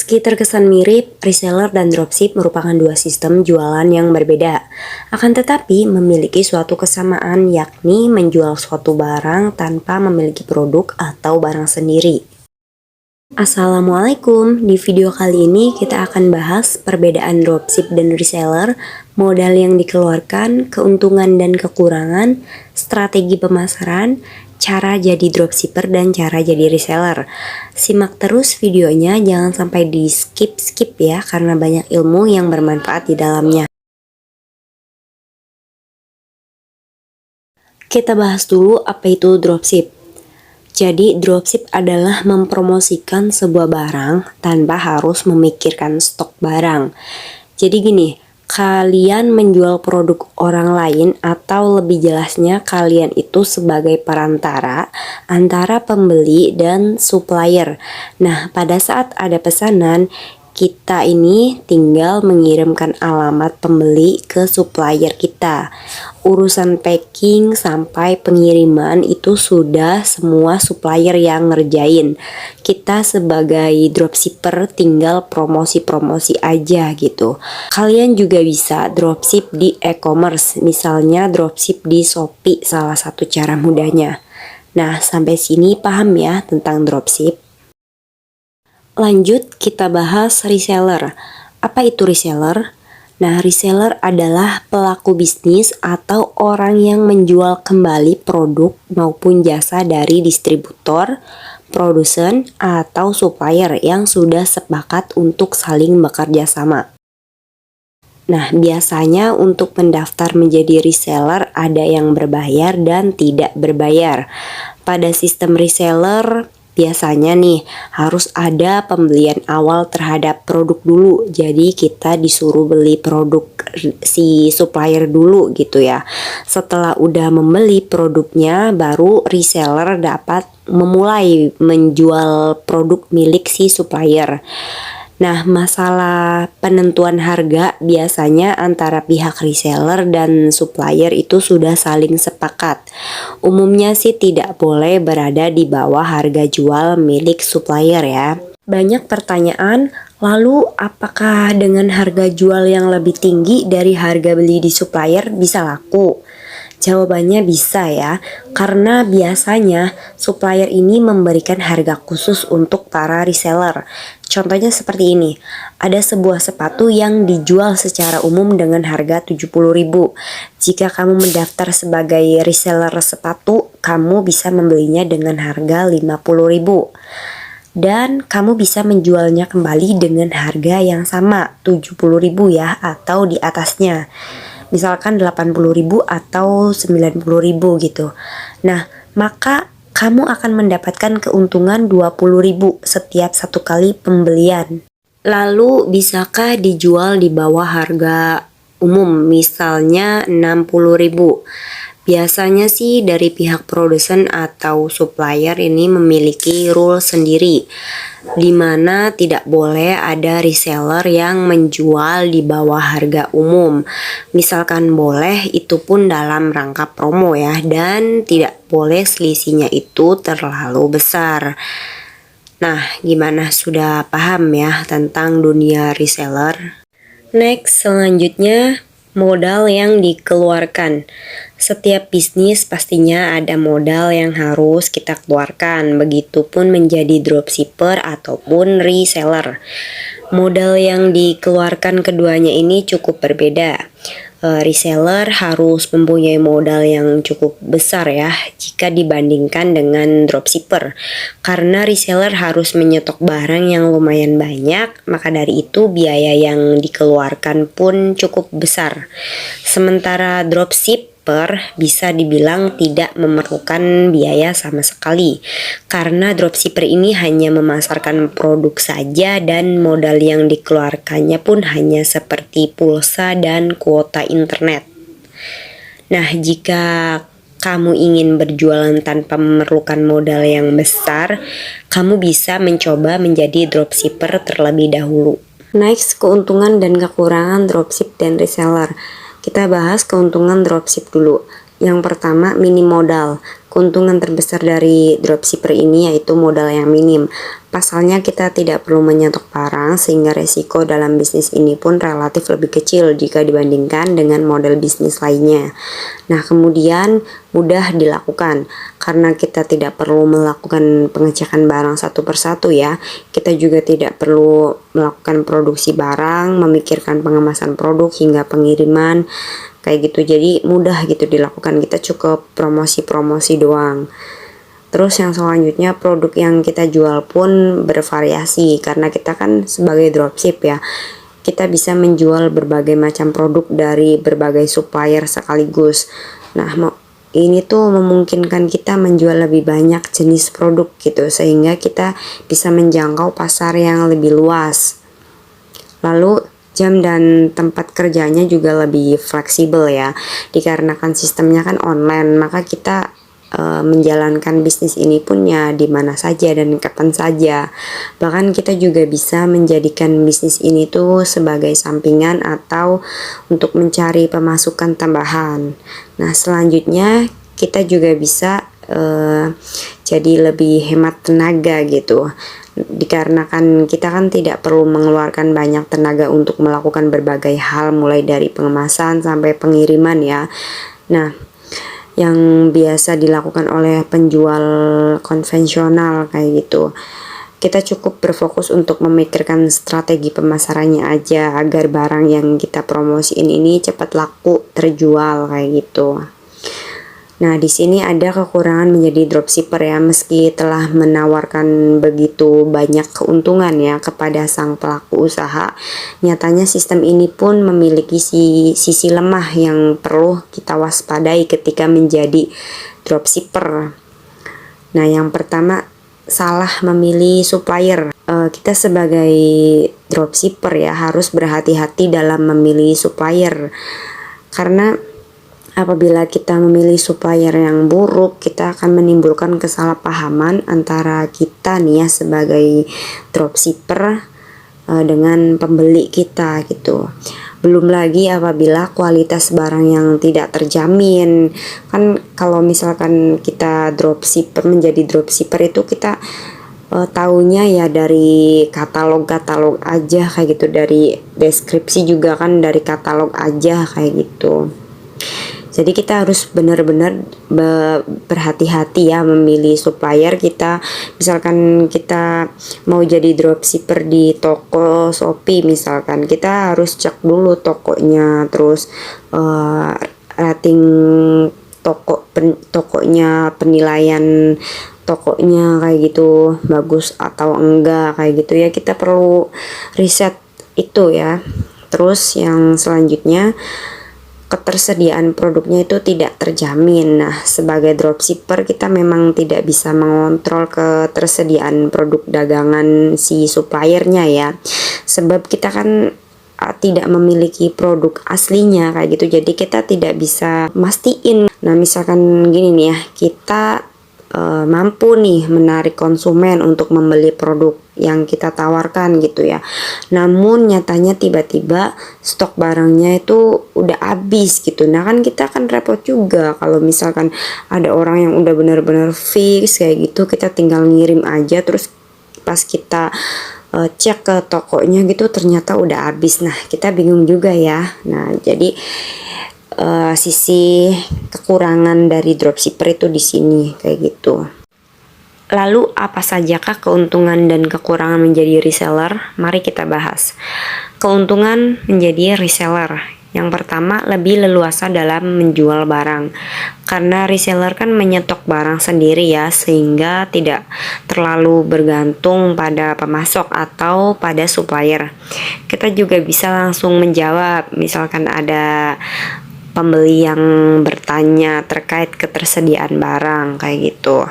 Meski terkesan mirip, reseller dan dropship merupakan dua sistem jualan yang berbeda. Akan tetapi memiliki suatu kesamaan, yakni menjual suatu barang tanpa memiliki produk atau barang sendiri. Assalamualaikum, di video kali ini kita akan bahas perbedaan dropship dan reseller, modal yang dikeluarkan, keuntungan dan kekurangan, strategi pemasaran, cara jadi dropshipper dan cara jadi reseller. Simak terus videonya, jangan sampai di skip ya, karena banyak ilmu yang bermanfaat di dalamnya. Kita bahas dulu apa itu dropship. Jadi dropship adalah mempromosikan sebuah barang tanpa harus memikirkan stok barang. Jadi gini, kalian menjual produk orang lain, atau lebih jelasnya kalian itu sebagai perantara antara pembeli dan supplier. Nah, pada saat ada pesanan, kita ini tinggal mengirimkan alamat pembeli ke supplier kita. Urusan packing sampai pengiriman itu sudah semua supplier yang ngerjain. Kita sebagai dropshipper tinggal promosi-promosi aja gitu. Kalian juga bisa dropship di e-commerce, misalnya dropship di Shopee, salah satu cara mudahnya. Nah, sampai sini paham ya tentang dropship? Lanjut kita bahas reseller. Apa itu reseller? Nah, reseller adalah pelaku bisnis atau orang yang menjual kembali produk maupun jasa dari distributor, produsen, atau supplier yang sudah sepakat untuk saling bekerja sama. Nah, biasanya untuk mendaftar menjadi reseller ada yang berbayar dan tidak berbayar. Pada sistem reseller, biasanya nih harus ada pembelian awal terhadap produk dulu. Jadi kita disuruh beli produk si supplier dulu gitu ya. Setelah udah membeli produknya, baru reseller dapat memulai menjual produk milik si supplier. Nah, masalah penentuan harga biasanya antara pihak reseller dan supplier itu sudah saling sepakat. Umumnya sih tidak boleh berada di bawah harga jual milik supplier ya. Banyak pertanyaan, lalu apakah dengan harga jual yang lebih tinggi dari harga beli di supplier bisa laku? Jawabannya bisa ya, karena biasanya supplier ini memberikan harga khusus untuk para reseller. Contohnya seperti ini, ada sebuah sepatu yang dijual secara umum dengan harga 70.000. Jika kamu mendaftar sebagai reseller sepatu, kamu bisa membelinya dengan harga 50.000. Dan kamu bisa menjualnya kembali dengan harga yang sama, 70.000 ya, atau di atasnya. Misalkan 80.000 atau 90.000 gitu. Nah, maka kamu akan mendapatkan keuntungan 20.000 setiap satu kali pembelian. Lalu bisakah dijual di bawah harga umum, misalnya 60.000? Biasanya sih dari pihak produsen atau supplier ini memiliki rule sendiri, di mana tidak boleh ada reseller yang menjual di bawah harga umum. Misalkan boleh, itu pun dalam rangka promo ya, dan tidak boleh selisihnya itu terlalu besar. Nah, gimana, sudah paham ya tentang dunia reseller? Next, selanjutnya modal yang dikeluarkan. Setiap bisnis pastinya ada modal yang harus kita keluarkan, begitupun menjadi dropshipper ataupun reseller. Modal yang dikeluarkan keduanya ini cukup berbeda. Reseller harus mempunyai modal yang cukup besar ya jika dibandingkan dengan dropshipper, karena reseller harus menyetok barang yang lumayan banyak, maka dari itu biaya yang dikeluarkan pun cukup besar. Sementara dropshipper bisa dibilang tidak memerlukan biaya sama sekali, karena dropshipper ini hanya memasarkan produk saja dan modal yang dikeluarkannya pun hanya seperti pulsa dan kuota internet. Nah, jika kamu ingin berjualan tanpa memerlukan modal yang besar, kamu bisa mencoba menjadi dropshipper terlebih dahulu. Next, keuntungan dan kekurangan dropship dan reseller. Kita bahas keuntungan dropship dulu. Yang pertama, minim modal. Keuntungan terbesar dari dropshipper ini yaitu modal yang minim. Pasalnya kita tidak perlu menyetok barang sehingga resiko dalam bisnis ini pun relatif lebih kecil jika dibandingkan dengan model bisnis lainnya. Nah, kemudian mudah dilakukan karena kita tidak perlu melakukan pengecekan barang satu persatu ya. Kita juga tidak perlu melakukan produksi barang, memikirkan pengemasan produk hingga pengiriman kayak gitu. Jadi mudah gitu dilakukan. Kita cukup promosi-promosi doang. Terus yang selanjutnya, produk yang kita jual pun bervariasi karena kita kan sebagai dropship ya. Kita bisa menjual berbagai macam produk dari berbagai supplier sekaligus. Nah, ini tuh memungkinkan kita menjual lebih banyak jenis produk gitu sehingga kita bisa menjangkau pasar yang lebih luas. Lalu jam dan tempat kerjanya juga lebih fleksibel ya. Dikarenakan sistemnya kan online, maka kita menjalankan bisnis ini pun ya di mana saja dan kapan saja. Bahkan kita juga bisa menjadikan bisnis ini tuh sebagai sampingan atau untuk mencari pemasukan tambahan. Nah, selanjutnya kita juga bisa jadi lebih hemat tenaga gitu. Dikarenakan kita kan tidak perlu mengeluarkan banyak tenaga untuk melakukan berbagai hal mulai dari pengemasan sampai pengiriman ya. Nah, yang biasa dilakukan oleh penjual konvensional kayak gitu, kita cukup berfokus untuk memikirkan strategi pemasarannya aja agar barang yang kita promosiin ini cepat laku terjual kayak gitu. Nah, di sini ada kekurangan menjadi dropshipper ya, meski telah menawarkan begitu banyak keuntungan ya kepada sang pelaku usaha. Nyatanya sistem ini pun memiliki sisi lemah yang perlu kita waspadai ketika menjadi dropshipper. Nah, yang pertama, salah memilih supplier. Kita sebagai dropshipper ya harus berhati-hati dalam memilih supplier karena apabila kita memilih supplier yang buruk, kita akan menimbulkan kesalahpahaman antara kita nih ya sebagai dropshipper dengan pembeli kita gitu. Belum lagi apabila kualitas barang yang tidak terjamin. Kan kalau misalkan kita menjadi dropshipper itu kita taunya ya dari katalog aja kayak gitu, dari deskripsi juga kan dari katalog aja kayak gitu. Jadi kita harus benar-benar berhati-hati ya memilih supplier kita. Misalkan kita mau jadi dropshipper di toko Shopee misalkan, kita harus cek dulu tokonya, terus rating tokonya, penilaian tokonya kayak gitu bagus atau enggak kayak gitu ya. Kita perlu riset itu ya. Terus yang selanjutnya, ketersediaan produknya itu tidak terjamin. Nah, sebagai dropshipper kita memang tidak bisa mengontrol ketersediaan produk dagangan si suppliernya ya. Sebab kita kan tidak memiliki produk aslinya kayak gitu. Jadi kita tidak bisa mastiin. Nah, misalkan gini nih ya, kita mampu nih menarik konsumen untuk membeli produk yang kita tawarkan gitu ya. Namun nyatanya tiba-tiba stok barangnya itu udah habis gitu. Nah, kan kita kan repot juga kalau misalkan ada orang yang udah benar-benar fix kayak gitu, kita tinggal ngirim aja, terus pas kita cek ke tokonya gitu ternyata udah habis. Nah, kita bingung juga ya. Nah, jadi sisi kekurangan dari dropshipper itu di sini kayak gitu. Lalu apa sajakah keuntungan dan kekurangan menjadi reseller? Mari kita bahas. Keuntungan menjadi reseller. Yang pertama, lebih leluasa dalam menjual barang. Karena reseller kan menyetok barang sendiri ya, sehingga tidak terlalu bergantung pada pemasok atau pada supplier. Kita juga bisa langsung menjawab, misalkan ada pembeli yang bertanya terkait ketersediaan barang kayak gitu.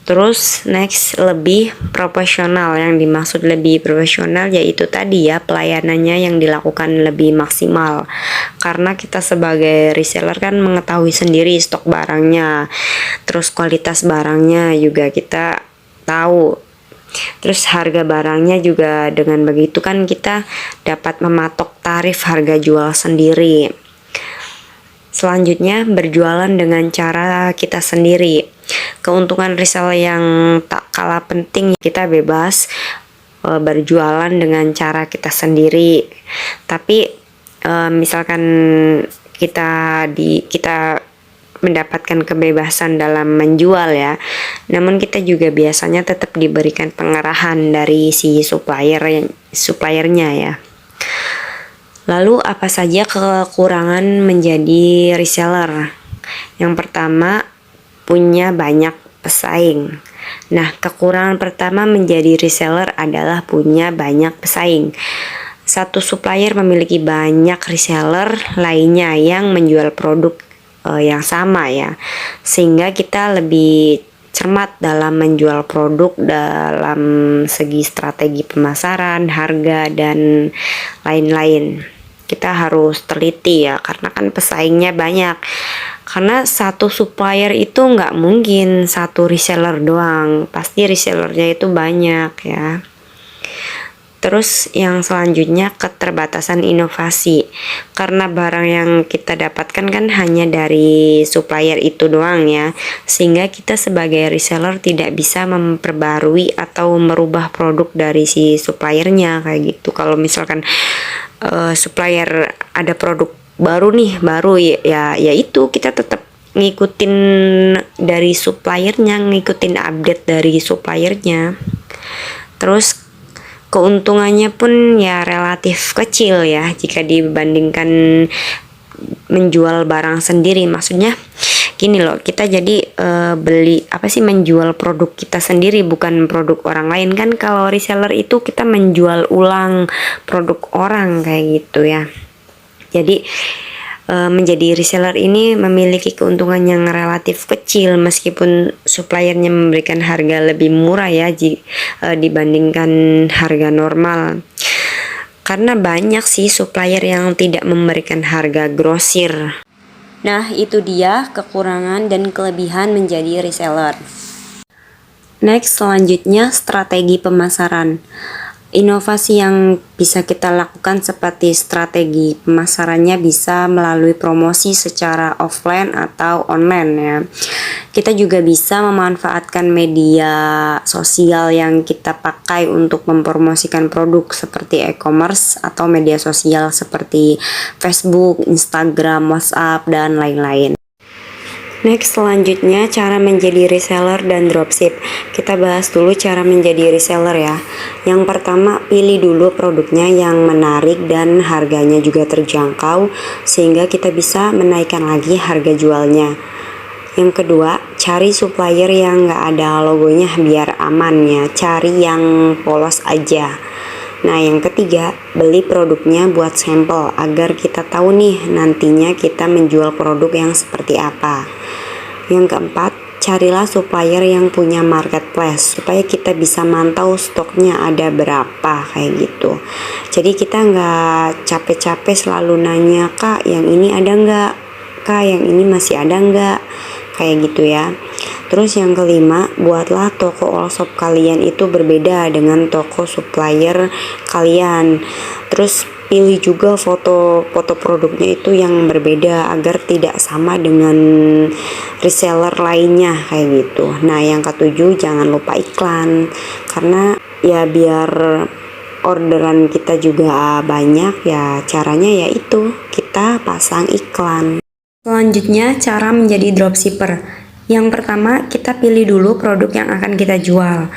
Terus next, lebih profesional. Yang dimaksud lebih profesional yaitu tadi ya, pelayanannya yang dilakukan lebih maksimal. Karena kita sebagai reseller kan mengetahui sendiri stok barangnya, terus kualitas barangnya juga kita tahu. Terus harga barangnya juga, dengan begitu kan kita dapat mematok tarif harga jual sendiri. Selanjutnya, berjualan dengan cara kita sendiri. Keuntungan reseller yang tak kalah penting, kita bebas berjualan dengan cara kita sendiri. Tapi misalkan kita mendapatkan kebebasan dalam menjual ya, namun kita juga biasanya tetap diberikan pengarahan dari si suppliernya ya. Lalu apa saja kekurangan menjadi reseller? Yang pertama, punya banyak pesaing. Nah, kekurangan pertama menjadi reseller adalah punya banyak pesaing. Satu supplier memiliki banyak reseller lainnya yang menjual produk yang sama ya, sehingga kita lebih cermat dalam menjual produk dalam segi strategi pemasaran, harga, dan lain-lain. Kita harus teliti ya, karena kan pesaingnya banyak. Karena satu supplier itu nggak mungkin satu reseller doang, pasti resellernya itu banyak ya. Terus yang selanjutnya, keterbatasan inovasi. Karena barang yang kita dapatkan kan hanya dari supplier itu doang ya, sehingga kita sebagai reseller tidak bisa memperbarui atau merubah produk dari si suppliernya kayak gitu. Kalau misalkan supplier ada produk baru ya itu kita tetap ngikutin dari suppliernya, ngikutin update dari suppliernya. Terus keuntungannya pun ya relatif kecil ya jika dibandingkan menjual barang sendiri. Maksudnya gini loh, kita jadi menjual produk kita sendiri, bukan produk orang lain kan. Kalau reseller itu kita menjual ulang produk orang kayak gitu ya. Jadi menjadi reseller ini memiliki keuntungan yang relatif kecil meskipun suppliernya memberikan harga lebih murah ya dibandingkan harga normal. Karena banyak sih supplier yang tidak memberikan harga grosir. Nah, itu dia kekurangan dan kelebihan menjadi reseller. Next, selanjutnya strategi pemasaran. Inovasi yang bisa kita lakukan seperti strategi pemasarannya bisa melalui promosi secara offline atau online ya. Kita juga bisa memanfaatkan media sosial yang kita pakai untuk mempromosikan produk seperti e-commerce atau media sosial seperti Facebook, Instagram, WhatsApp, dan lain-lain. Next, selanjutnya cara menjadi reseller dan dropship. Kita bahas dulu cara menjadi reseller ya. Yang pertama, pilih dulu produknya yang menarik dan harganya juga terjangkau sehingga kita bisa menaikkan lagi harga jualnya. Yang kedua, cari supplier yang gak ada logonya biar aman ya. Cari yang polos aja. Nah, yang ketiga, beli produknya buat sampel agar kita tahu nih nantinya kita menjual produk yang seperti apa. Yang keempat, carilah supplier yang punya marketplace supaya kita bisa mantau stoknya ada berapa kayak gitu. Jadi kita nggak capek-capek selalu nanya, Kak yang ini ada nggak? Kak yang ini masih ada nggak? Kayak gitu ya. Terus yang kelima, buatlah toko all shop kalian itu berbeda dengan toko supplier kalian. Terus pilih juga foto produknya itu yang berbeda agar tidak sama dengan reseller lainnya kayak gitu. Nah, yang ketujuh, jangan lupa iklan karena ya biar orderan kita juga banyak ya, caranya yaitu kita pasang iklan. Selanjutnya, cara menjadi dropshipper. Yang pertama, kita pilih dulu produk yang akan kita jual.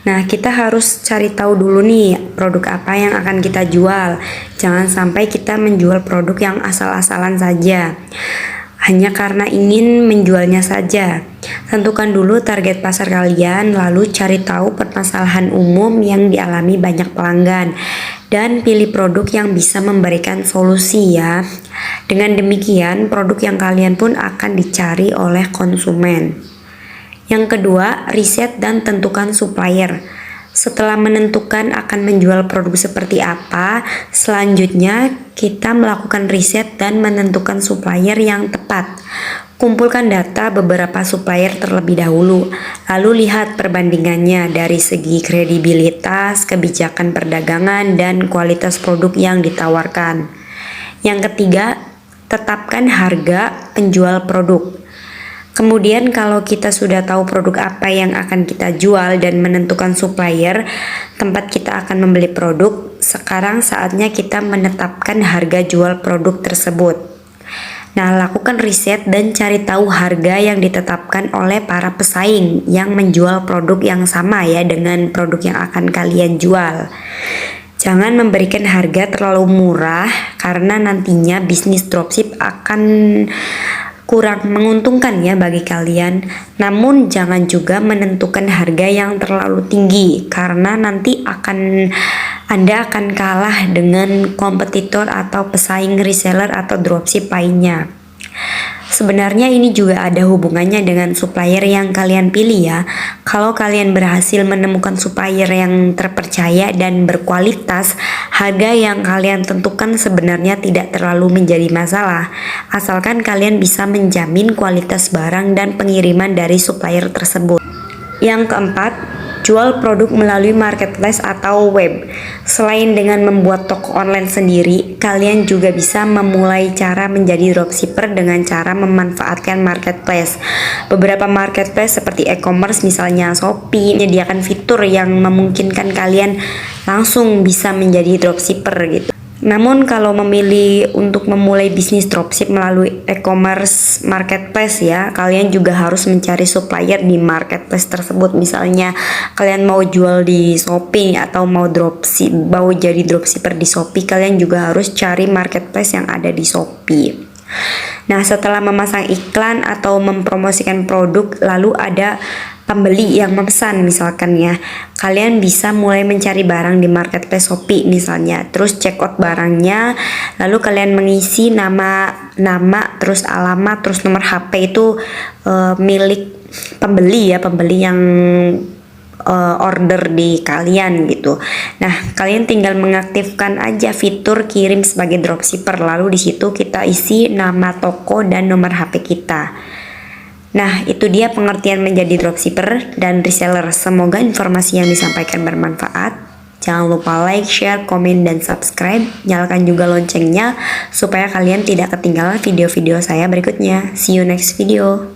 Nah, kita harus cari tahu dulu nih produk apa yang akan kita jual. Jangan sampai kita menjual produk yang asal-asalan saja hanya karena ingin menjualnya saja. Tentukan dulu target pasar kalian, lalu cari tahu permasalahan umum yang dialami banyak pelanggan dan pilih produk yang bisa memberikan solusi ya. Dengan demikian, produk yang kalian pun akan dicari oleh konsumen. Yang kedua, riset dan tentukan supplier. Setelah menentukan akan menjual produk seperti apa, selanjutnya kita melakukan riset dan menentukan supplier yang tepat. Kumpulkan data beberapa supplier terlebih dahulu, lalu lihat perbandingannya dari segi kredibilitas, kebijakan perdagangan, dan kualitas produk yang ditawarkan. Yang ketiga, tetapkan harga penjual produk. Kemudian kalau kita sudah tahu produk apa yang akan kita jual dan menentukan supplier tempat kita akan membeli produk, sekarang saatnya kita menetapkan harga jual produk tersebut. Nah, lakukan riset dan cari tahu harga yang ditetapkan oleh para pesaing yang menjual produk yang sama ya dengan produk yang akan kalian jual. Jangan memberikan harga terlalu murah karena nantinya bisnis dropship akan kurang menguntungkan ya bagi kalian. Namun jangan juga menentukan harga yang terlalu tinggi karena nanti Anda akan kalah dengan kompetitor atau pesaing reseller atau dropship lainnya. Sebenarnya ini juga ada hubungannya dengan supplier yang kalian pilih ya. Kalau kalian berhasil menemukan supplier yang terpercaya dan berkualitas, harga yang kalian tentukan sebenarnya tidak terlalu menjadi masalah. Asalkan kalian bisa menjamin kualitas barang dan pengiriman dari supplier tersebut. Yang keempat, jual produk melalui marketplace atau web. Selain dengan membuat toko online sendiri, kalian juga bisa memulai cara menjadi dropshipper dengan cara memanfaatkan marketplace. Beberapa marketplace seperti e-commerce misalnya Shopee menyediakan fitur yang memungkinkan kalian langsung bisa menjadi dropshipper gitu. Namun kalau memilih untuk memulai bisnis dropship melalui e-commerce marketplace ya, kalian juga harus mencari supplier di marketplace tersebut. Misalnya kalian mau jual di Shopee atau mau jadi dropshipper di Shopee, kalian juga harus cari marketplace yang ada di Shopee. Nah, setelah memasang iklan atau mempromosikan produk, lalu ada pembeli yang memesan misalkan ya, kalian bisa mulai mencari barang di marketplace Shopee misalnya, terus check out barangnya, lalu kalian mengisi nama terus alamat terus nomor HP itu milik pembeli ya, pembeli yang order di kalian gitu. Nah, kalian tinggal mengaktifkan aja fitur kirim sebagai dropshipper, lalu di situ kita isi nama toko dan nomor HP kita. Nah, itu dia pengertian menjadi dropshipper dan reseller. Semoga informasi yang disampaikan bermanfaat. Jangan lupa like, share, komen, dan subscribe. Nyalakan juga loncengnya supaya kalian tidak ketinggalan video-video saya berikutnya. See you next video.